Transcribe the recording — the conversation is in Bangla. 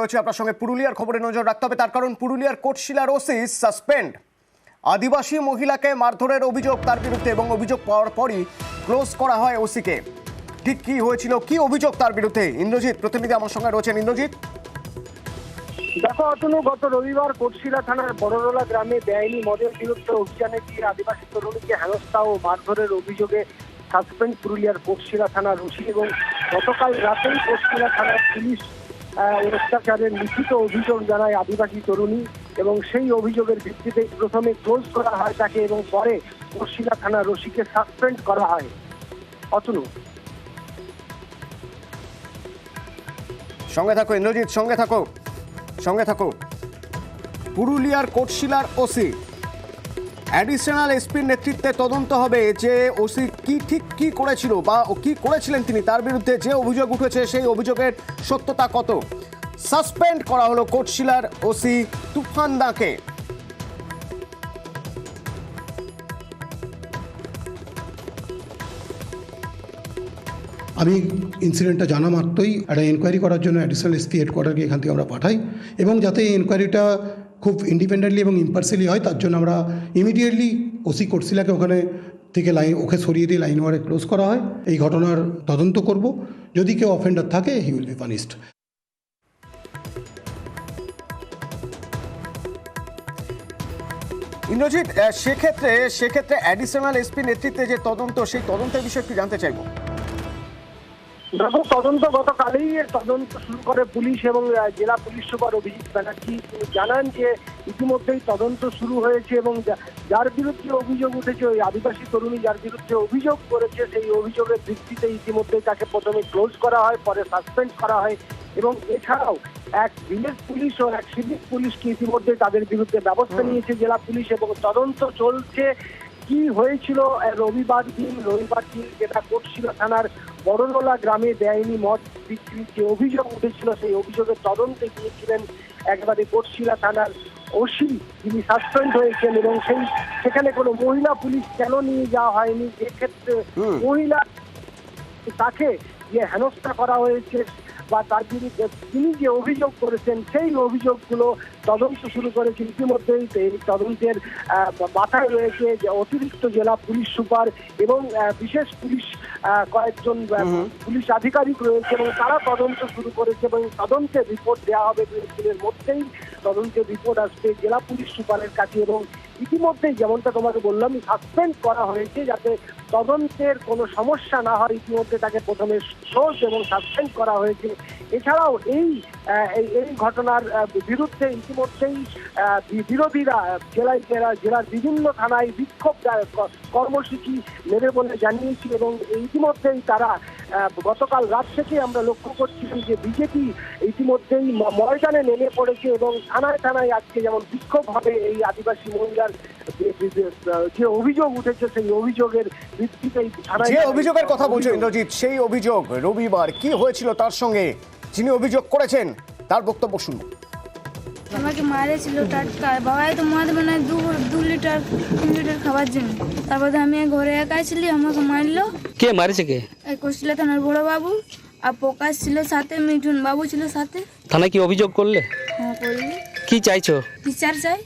রয়েছে আপনার সঙ্গে। পুরুলিয়ার খবরে নজর রাখতে হবে, তার কারণ পুরুলিয়ার কোটশিলার ওসি সাসপেন্ড। আদিবাসী মহিলাকে মারধরের অভিযোগ তার বিরুদ্ধে, এবং অভিযোগ পাওয়ার পরই ক্লোজ করা হয় ওসিকে। ঠিক কি হয়েছিল, কি অভিযোগ তার বিরুদ্ধে? ইন্দ্রজিৎ প্রতিনিধি আমার সঙ্গে রয়েছেন। ইন্দ্রজিৎ, দেখো অতনু, গত রবিবার কোটশিলা থানার বড়রোলা গ্রামে বেআইনি মদের বিরুদ্ধে অভিযানে গিয়ে আদিবাসী তরুণীকে হেনস্থা ও মারধরের অভিযোগে সাসপেন্ড পুরুলিয়ার কোটশিলা থানার ওসি। এবং গতকাল রাতেই কোটশিলা থানার পুলিশ অত্যাচারের লিখিত অভিযোগ জানায় আদিবাসী তরুণী, এবং সেই অভিযোগের ভিত্তিতে প্রথমে ক্লোজ করা হয় তাকে, এবং পরে কোটশিলা থানার ওসিকে সাসপেন্ড করা হয়। অতনু, সঙ্গে থাকো ইন্দ্রজিৎ, সঙ্গে থাকো। পুরুলিয়ার কোটশিলার ওসি অ্যাডিশনাল এসপির নেতৃত্বে তদন্ত হবে যে ওসি কি করেছিল বা কি করেছিলেন তিনি, তার বিরুদ্ধে যে অভিযোগ উঠেছে সেই অভিযোগের সত্যতা কত। সাসপেন্ড করা হলো কোটশিলার ওসি তুফান দাকে। আমি ইনসিডেন্টটা জানা মাত্রই একটা এনকোয়ারি করার জন্য অ্যাডিশনাল এসপি হেডকোয়ার্টারকে এখান থেকে আমরা পাঠাই, এবং যাতে এই এনকোয়ারিটা খুব ইন্ডিপেন্ডেন্টলি এবং ইম্পার্সিয়ালি হয় তার জন্য আমরা ইমিডিয়েটলি ওসি কোটশিলাকে ওখানে থেকে ওকে সরিয়ে দিয়ে লাইন ওয়ারে ক্লোজ করা হয়। এই ঘটনার তদন্ত করব, যদি কেউ অফেন্ডার থাকে he will be punished. Indrajit, সেক্ষেত্রে অ্যাডিশনাল এসপি নেতৃত্বে যে তদন্ত, সেই তদন্তের বিষয়ে একটু জানতে চাইবো। দেখো, গতকালই তদন্ত শুরু করে পুলিশ, এবং জেলা পুলিশ সুপার অভিজিৎ ব্যানার্জি জানান যে ইতিমধ্যেই তদন্ত শুরু হয়েছে, এবং যার বিরুদ্ধে অভিযোগ উঠেছে, ওই আদিবাসী তরুণী যার বিরুদ্ধে অভিযোগ করেছে, সেই অভিযোগের ভিত্তিতে ইতিমধ্যেই তাকে প্রথমে ক্লোজ করা হয়, পরে সাসপেন্ড করা হয়। এবং এছাড়াও এক ভিলেজ পুলিশ ও এক সিভিক পুলিশকে ইতিমধ্যে তাদের বিরুদ্ধে ব্যবস্থা নিয়েছে জেলা পুলিশ, এবং তদন্ত চলছে কি হয়েছিল রবিবার দিন যেটা কোটশিলা থানার বড়রোলা গ্রামে বেআইনি মদ বিক্রির যে অভিযোগ উঠেছিল, সেই অভিযোগের তদন্তে গিয়েছিলেন একবারে কোটশিলা থানার ওসি, যিনি সাসপেন্ড হয়েছেন। এবং সেখানে কোনো মহিলা পুলিশ কেন নিয়ে যাওয়া হয়নি, এক্ষেত্রে মহিলা তাকে যে হেনস্থা করা হয়েছে বা তার বিরুদ্ধে তিনি যে অভিযোগ করেছেন, সেই অভিযোগগুলো তদন্ত শুরু করেছে ইতিমধ্যেই। এই তদন্তের মাথায় রয়েছে যে অতিরিক্ত জেলা পুলিশ সুপার এবং বিশেষ পুলিশ কয়েকজন পুলিশ আধিকারিক রয়েছে, এবং তারা তদন্ত শুরু করেছে, এবং তদন্তের রিপোর্ট দেওয়া হবে দিনের মধ্যেই। তদন্তের রিপোর্ট আসবে জেলা পুলিশ সুপারের কাছে, এবং ইতিমধ্যেই যেমনটা তোমাকে বললাম সাসপেন্ড করা হয়েছে যাতে তদন্তের কোনো সমস্যা না হয়। ইতিমধ্যে তাকে প্রথমে ক্লোজ এবং সাসপেন্ড করা হয়েছে। এছাড়াও এই ঘটনার বিরুদ্ধে ইতিমধ্যেই বিরোধীরা জেলার বিভিন্ন থানায় বিক্ষোভ কর্মসূচি নেবে বলে জানিয়েছি, এবং ইতিমধ্যেই তারা গতকাল রাত থেকে আমরা লক্ষ্য করছি যে বিজেপি ইতিমধ্যেই ময়দানে নেমে পড়েছে, এবং থানায় আজকে যেমন বিক্ষোভ হবে এই আদিবাসী মহিলার যে অভিযোগ উঠেছে, সেই অভিযোগের ভিত্তিতে যে অভিযোগের কথা বলছো ইন্দ্রজিৎ, সেই অভিযোগ রবিবার কি হয়েছিল তার সঙ্গে, যিনি অভিযোগ করেছেন তার বক্তব্য শুনুন। আমাকে মারেছিল টাটকা, বাবাই তো মদ বানায় 2 লিটার 3 লিটার খাবার জন্য। তারপর আমি ঘরে একাই ছিলি, আমাকে মারলো। কে মারেছে? কে? কোটশিলা থানার বড় বাবু, আর প্রকাশ ছিল সাথে, মিঠুন বাবু ছিল সাথে। থানায় কি অভিযোগ করলে? হ্যাঁ, করলি। কি চাইছো? বিচার চাই।